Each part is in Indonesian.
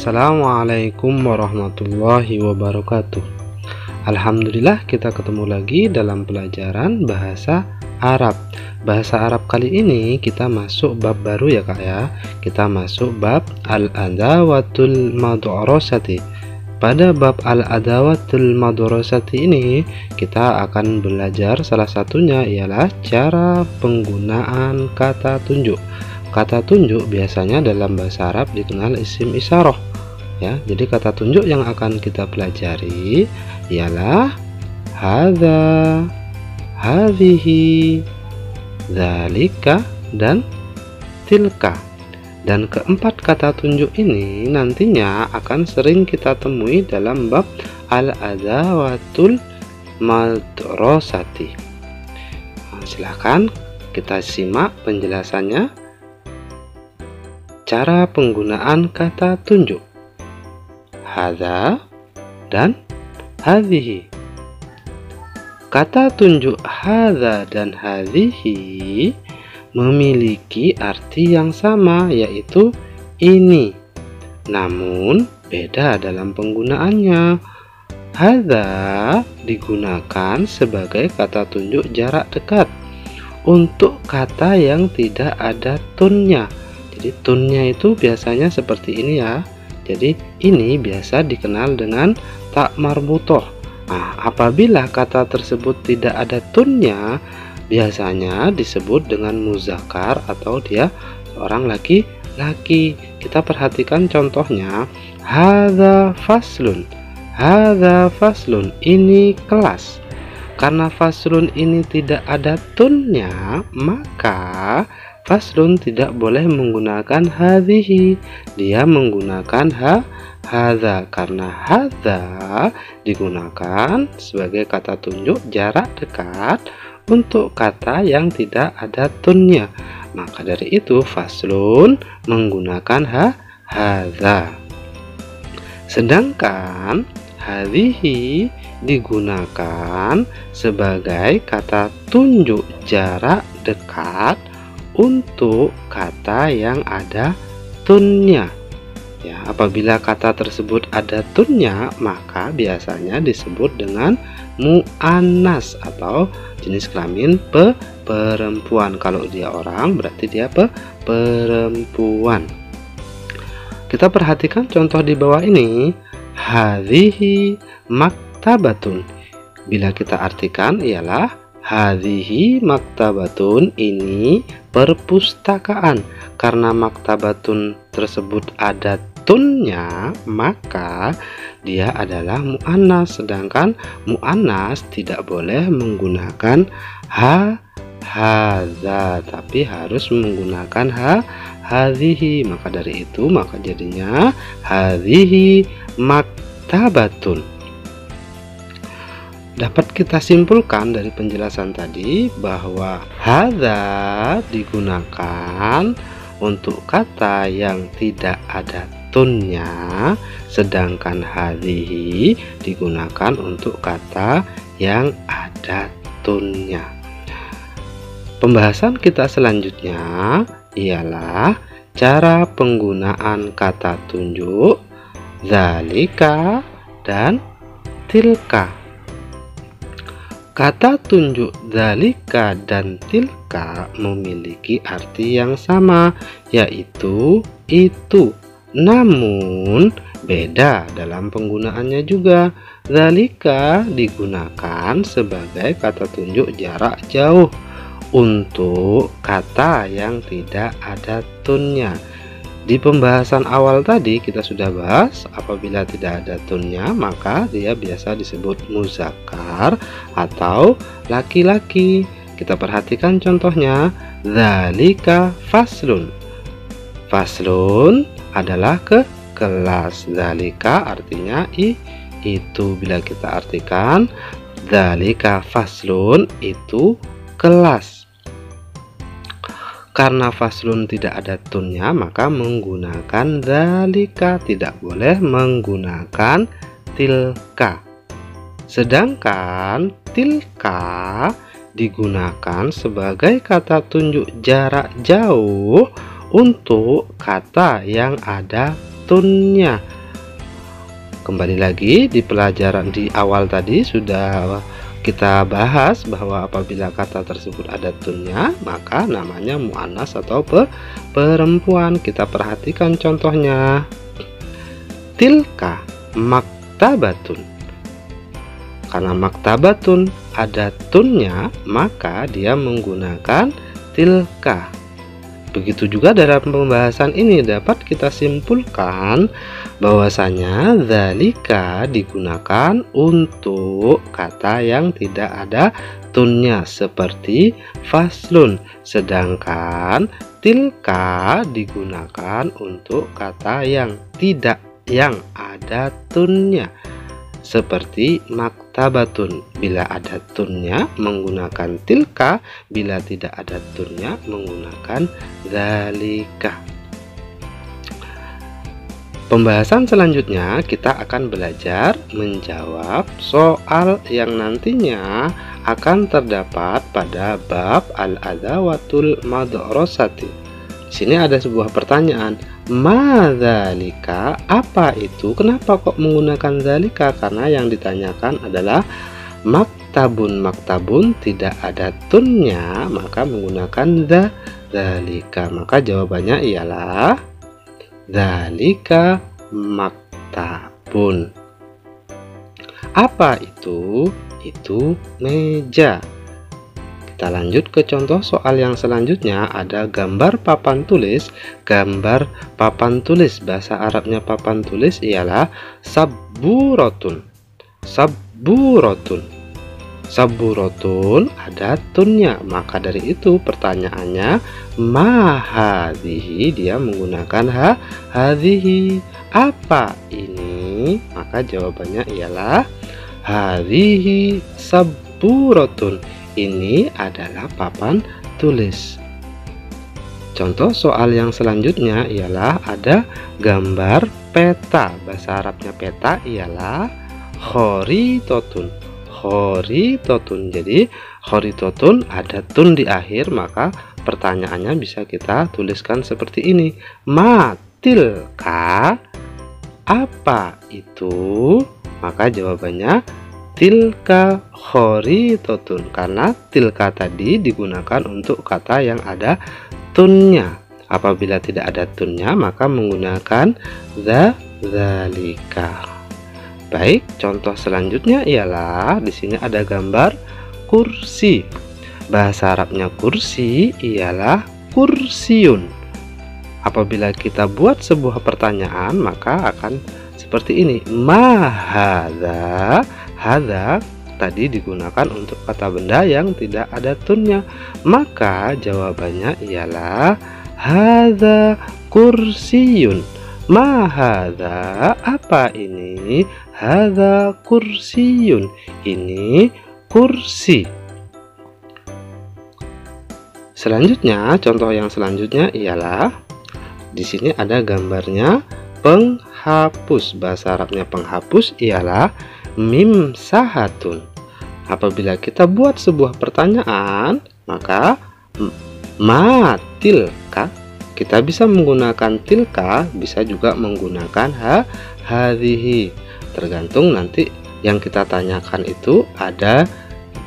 Assalamualaikum warahmatullahi wabarakatuh. Alhamdulillah, kita ketemu lagi dalam pelajaran bahasa Arab. Bahasa Arab kali ini kita masuk bab baru ya kak ya. Kita masuk bab al-adawatul mad'urasati. Pada bab al-adawatul mad'urasati ini kita akan belajar salah satunya ialah cara penggunaan kata tunjuk. Kata tunjuk biasanya dalam bahasa Arab dikenal isim isyarah ya. Jadi kata tunjuk yang akan kita pelajari ialah hadza, hadhihi, dzalika, dan tilka. Dan keempat kata tunjuk ini nantinya akan sering kita temui dalam bab al-adawatul mad'urasati. Silahkan kita simak penjelasannya. Cara penggunaan kata tunjuk hadza dan hadhihi. Kata tunjuk hadza dan hadhihi memiliki arti yang sama, yaitu ini, namun beda dalam penggunaannya. Hadza digunakan sebagai kata tunjuk jarak dekat untuk kata yang tidak ada tunnya. Jadi tunnya itu biasanya seperti ini ya. Jadi ini biasa dikenal dengan tak marbutoh. Nah, apabila kata tersebut tidak ada tunnya, biasanya disebut dengan muzakkar atau dia orang laki-laki. Kita perhatikan contohnya, hadza faslun. Hadza faslun, ini kelas. Karena faslun ini tidak ada tunnya, maka faslun tidak boleh menggunakan hadhihi. Dia menggunakan hadza karena hadza digunakan sebagai kata tunjuk jarak dekat untuk kata yang tidak ada tunnya. Maka dari itu faslun menggunakan hadza. Sedangkan hadhihi digunakan sebagai kata tunjuk jarak dekat untuk kata yang ada tunnya ya. Apabila kata tersebut ada tunnya, maka biasanya disebut dengan muannas atau jenis kelamin perempuan. Kalau dia orang berarti dia perempuan. Kita perhatikan contoh di bawah ini, hadhihi maktabatun. Bila kita artikan ialah hadhihi maktabatun, ini perpustakaan. Karena maktabatun tersebut ada tunnya, maka dia adalah muannas. Sedangkan muannas tidak boleh menggunakan hadza, tapi harus menggunakan hadhihi. Maka dari itu maka jadinya hadhihi maktabatun. Dapat kita simpulkan dari penjelasan tadi bahwa hadza digunakan untuk kata yang tidak ada tunnya, sedangkan hadhihi digunakan untuk kata yang ada tunnya. Pembahasan kita selanjutnya ialah cara penggunaan kata tunjuk dzalika dan tilka. Kata tunjuk dzalika dan tilka memiliki arti yang sama, yaitu itu, namun beda dalam penggunaannya juga. Dzalika digunakan sebagai kata tunjuk jarak jauh untuk kata yang tidak ada tunnya. Di pembahasan awal tadi kita sudah bahas, apabila tidak ada tunnya maka dia biasa disebut muzakkar atau laki-laki. Kita perhatikan contohnya, dzalika faslun. Faslun adalah kelas. Dzalika artinya itu. Bila kita artikan dzalika faslun, itu kelas. Karena faslun tidak ada tunnya, maka menggunakan dzalika, tidak boleh menggunakan tilka. Sedangkan tilka digunakan sebagai kata tunjuk jarak jauh untuk kata yang ada tunnya. Kembali lagi di pelajaran di awal tadi sudah kita bahas bahwa apabila kata tersebut ada tunnya maka namanya muannas atau perempuan. Kita perhatikan contohnya. Tilka maktabatun. Karena maktabatun ada tunnya maka dia menggunakan tilka. Begitu juga dalam pembahasan ini dapat kita simpulkan bahwasanya dzalika digunakan untuk kata yang tidak ada tunnya seperti faslun, sedangkan tilka digunakan untuk kata yang ada tunnya seperti maktabatun. Bila ada tunnya menggunakan tilka, bila tidak ada tunnya menggunakan dzalika. Pembahasan selanjutnya kita akan belajar menjawab soal yang nantinya akan terdapat pada bab al-adawatul madrasati. Di sini ada sebuah pertanyaan, madzalika, apa itu? Kenapa kok menggunakan zalika? Karena yang ditanyakan adalah maktabun. Maktabun tidak ada tunnya, maka menggunakan zalika. Maka jawabannya ialah zalika maktabun. Apa itu? Itu meja. Kita lanjut ke contoh soal yang selanjutnya. Ada gambar papan tulis. Gambar papan tulis, bahasa Arabnya papan tulis ialah sabburatun. Sabburatun. Sabburatun ada tunnya, maka dari itu pertanyaannya ma hadhihi, dia menggunakan hadhihi. Apa ini? Maka jawabannya ialah hadhihi sabburatun. Ini adalah papan tulis. Contoh soal yang selanjutnya ialah ada gambar peta. Bahasa Arabnya peta ialah khoritotun. Khoritotun. Jadi khoritotun ada tun di akhir, maka pertanyaannya bisa kita tuliskan seperti ini. Matilka, apa itu? Maka jawabannya tilka khoritotun, karena tilka tadi digunakan untuk kata yang ada tunnya. Apabila tidak ada tunnya maka menggunakan dzalika. Baik, contoh selanjutnya ialah di sini ada gambar kursi. Bahasa Arabnya kursi ialah kursiun. Apabila kita buat sebuah pertanyaan maka akan seperti ini. Ma hadza. Hadza tadi digunakan untuk kata benda yang tidak ada tunnya, maka jawabannya ialah hadza kursiyun. Ma hadza, apa ini? Hadza kursiyun, ini kursi. Selanjutnya, contoh yang selanjutnya ialah di sini ada gambarnya penghapus. Bahasa Arabnya penghapus ialah mimsahatun. Apabila kita buat sebuah pertanyaan maka matilka, kita bisa menggunakan tilka, bisa juga menggunakan hadhihi, tergantung nanti yang kita tanyakan itu ada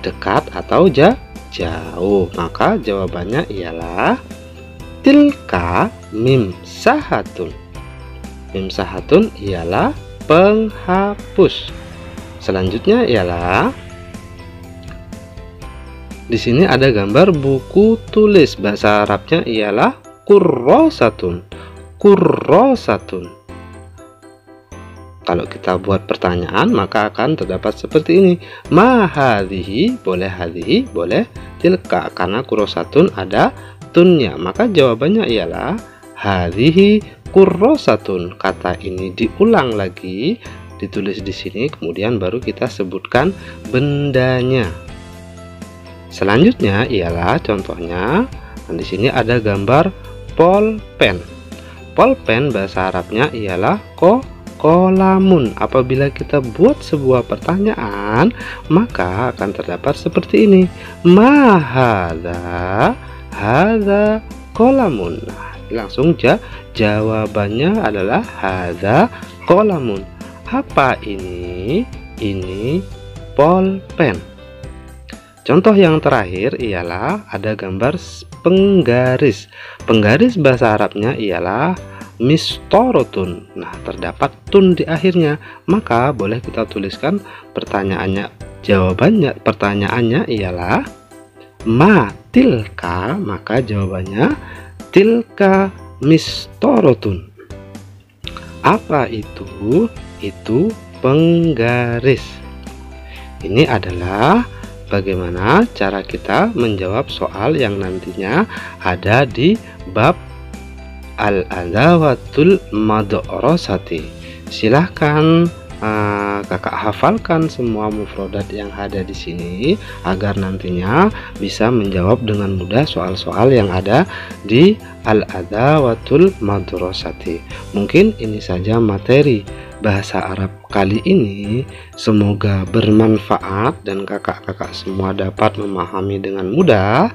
dekat atau jauh. Maka jawabannya ialah tilka mimsahatun. Mimsahatun ialah penghapus. Selanjutnya ialah di sini ada gambar buku tulis. Bahasa Arabnya ialah kurrosatun. Kurrosatun. Kalau kita buat pertanyaan maka akan terdapat seperti ini. Ma hadhihi, boleh hadhihi, boleh tilka, karena kurrosatun ada tunnya. Maka jawabannya ialah hadhihi kurrosatun. Kata ini diulang lagi, ditulis di sini, kemudian baru kita sebutkan bendanya. Selanjutnya ialah contohnya, di sini ada gambar polpen. Polpen bahasa Arabnya ialah kolamun. Apabila kita buat sebuah pertanyaan maka akan terdapat seperti ini. Ma hadza, hadza kolamun. Nah, langsung jawabannya adalah hadza kolamun. Apa ini? Ini pulpen. Contoh yang terakhir ialah ada gambar penggaris. Penggaris bahasa Arabnya ialah mistorotun. Nah, terdapat tun di akhirnya. Maka boleh kita tuliskan pertanyaannya ialah ma tilka, maka jawabannya tilka mistorotun. Apa itu? Itu penggaris. Ini adalah bagaimana cara kita menjawab soal yang nantinya ada di bab al-adawatul madrasati. Silahkan kakak hafalkan semua mufrodat yang ada di sini agar nantinya bisa menjawab dengan mudah soal-soal yang ada di al-adawatul madrasati. Mungkin ini saja materi bahasa Arab kali ini. Semoga bermanfaat dan kakak-kakak semua dapat memahami dengan mudah.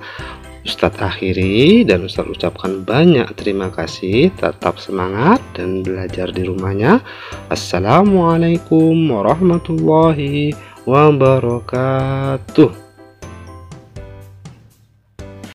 Ustadz akhiri dan Ustadz ucapkan banyak terima kasih. Tetap semangat dan belajar di rumahnya. Assalamualaikum warahmatullahi wabarakatuh.